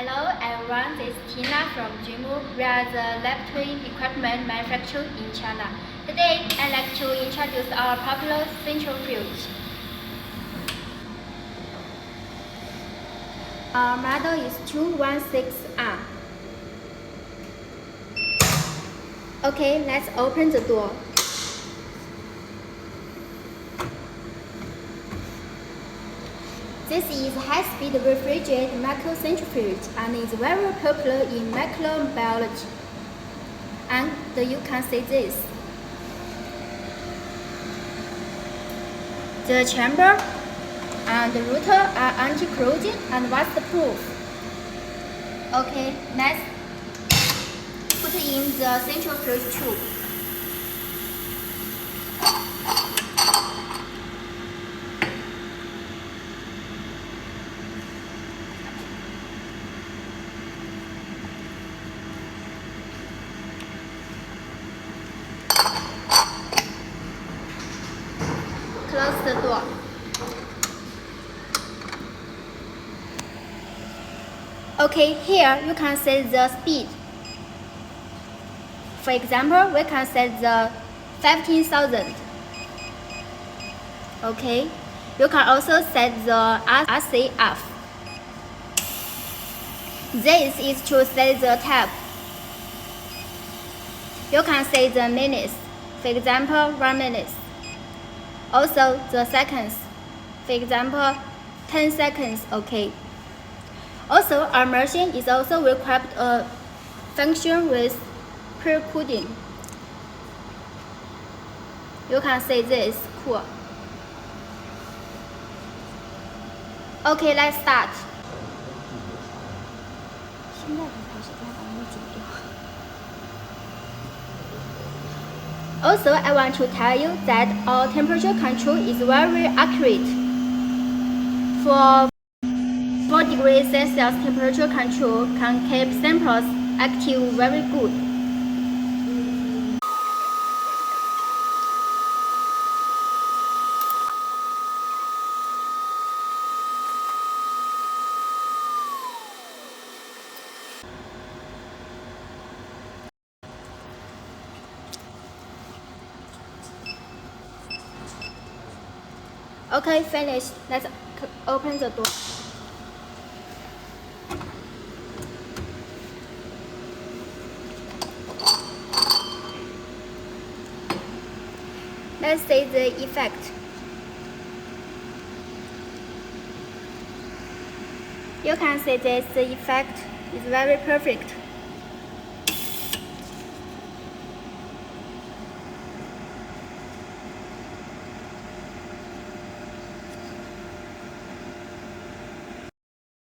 Hello everyone, this is Tina from Junmu. We are the laboratory equipment manufacturer in China. Today, I'd like to introduce our popular centrifuge. Our model is 216R. Okay, let's open the door. This is high-speed refrigerated microcentrifuge and is very popular in microbiology. And you can see this. The chamber and the rotor are anti-corrosion and waterproof. Okay, let's put in the centrifuge tube. Close the door. Okay, here you can set the speed. For example, we can set the 15,000. Okay, you can also set the RCF. This is to set the type. You can set the minutes. For example, 1 minute. Also the seconds, for example 10 seconds, okay. Also our machine is also equipped a function with pre-cooling. You can see this, cool. Okay, let's start. Also, I want to tell you that our temperature control is very accurate. For 4 degrees Celsius temperature control can keep samples active very good. Okay, finished. Let's open the door. Let's see the effect. You can see this, the effect is very perfect.